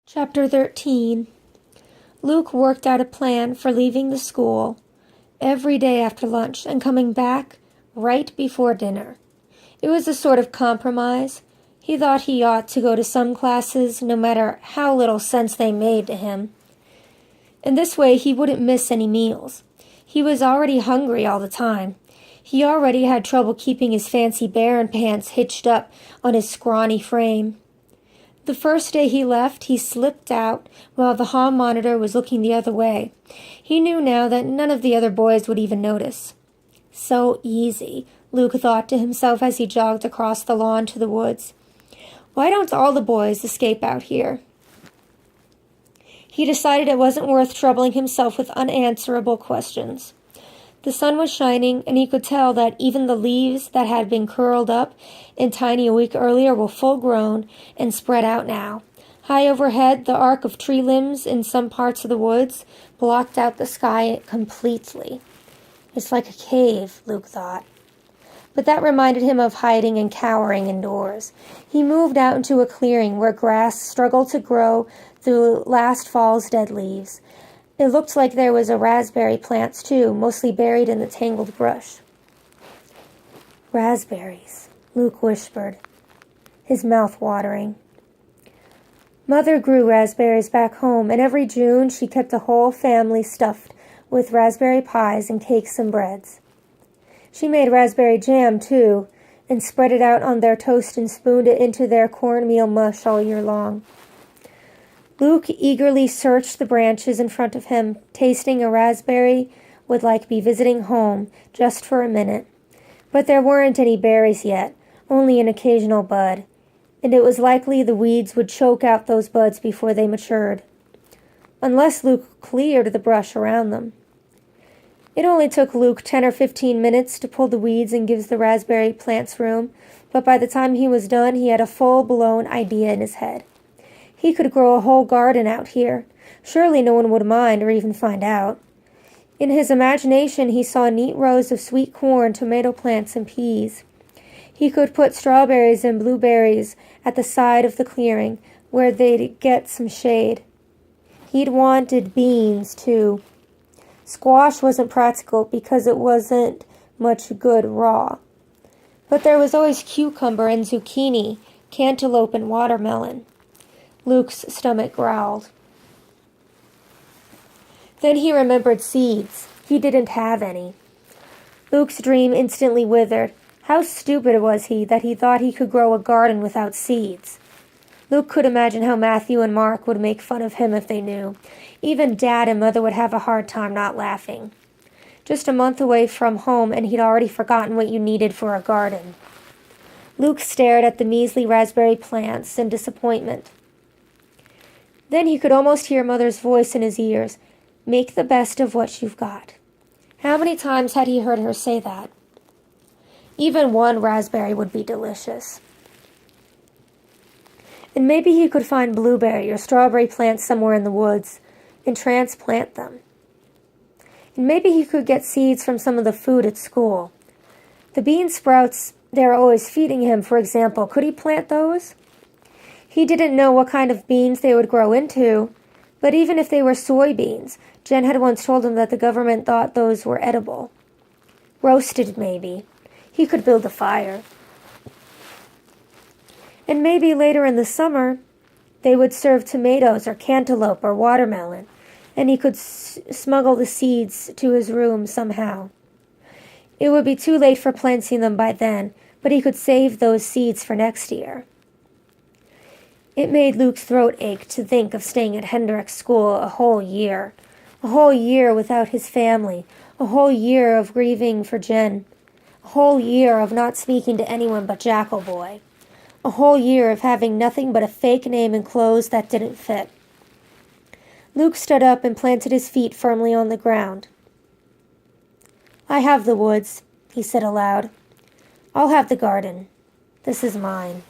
Chapter 13. Luke worked out a plan for leaving the school every day after lunch and coming back right before dinner. It was a sort of compromise. He thought he ought to go to some classes, no matter how little sense they made to him. In this way, he wouldn't miss any meals. He was already hungry all the time. He already had trouble keeping his fancy Baron pants hitched up on his scrawny frame. The first day he left, he slipped out while the hall monitor was looking the other way. He knew now that none of the other boys would even notice. So easy, Luke thought to himself as he jogged across the lawn to the woods. Why don't all the boys escape out here? He decided it wasn't worth troubling himself with unanswerable questions. The sun was shining, and he could tell that even the leaves that had been curled up in tiny a week earlier were full-grown and spread out now. High overhead, the arc of tree limbs in some parts of the woods blocked out the sky completely. It's like a cave, Luke thought. But that reminded him of hiding and cowering indoors. He moved out into a clearing where grass struggled to grow through last fall's dead leaves. It looked like there was a raspberry plants, too, mostly buried in the tangled brush. Raspberries, Luke whispered, his mouth watering. Mother grew raspberries back home, and every June she kept a whole family stuffed with raspberry pies and cakes and breads. She made raspberry jam, too, and spread it out on their toast and spooned it into their cornmeal mush all year long. Luke eagerly searched the branches in front of him. Tasting a raspberry would like be visiting home just for a minute. But there weren't any berries yet, only an occasional bud, and it was likely the weeds would choke out those buds before they matured, unless Luke cleared the brush around them. It only took Luke 10 or 15 minutes to pull the weeds and give the raspberry plants room, but by the time he was done, he had a full-blown idea in his head. He could grow a whole garden out here. Surely no one would mind or even find out. In his imagination, he saw neat rows of sweet corn, tomato plants, and peas. He could put strawberries and blueberries at the side of the clearing, where they'd get some shade. He'd wanted beans, too. Squash wasn't practical because it wasn't much good raw. But there was always cucumber and zucchini, cantaloupe and watermelon. Luke's stomach growled. Then he remembered seeds. He didn't have any. Luke's dream instantly withered. How stupid was he that he thought he could grow a garden without seeds? Luke could imagine how Matthew and Mark would make fun of him if they knew. Even Dad and Mother would have a hard time not laughing. Just a month away from home, and he'd already forgotten what you needed for a garden. Luke stared at the measly raspberry plants in disappointment. Then he could almost hear Mother's voice in his ears. Make the best of what you've got. How many times had he heard her say that? Even one raspberry would be delicious. And maybe he could find blueberry or strawberry plants somewhere in the woods and transplant them. And maybe he could get seeds from some of the food at school. The bean sprouts they're always feeding him, for example, could he plant those? He didn't know what kind of beans they would grow into, but even if they were soybeans, Jen had once told him that the government thought those were edible. Roasted, maybe. He could build a fire. And maybe later in the summer, they would serve tomatoes or cantaloupe or watermelon, and he could smuggle the seeds to his room somehow. It would be too late for planting them by then, but he could save those seeds for next year. It made Luke's throat ache to think of staying at Hendrick's school a whole year without his family, a whole year of grieving for Jen, a whole year of not speaking to anyone but Jackal Boy, a whole year of having nothing but a fake name and clothes that didn't fit. Luke stood up and planted his feet firmly on the ground. I have the woods, he said aloud. I'll have the garden. This is mine.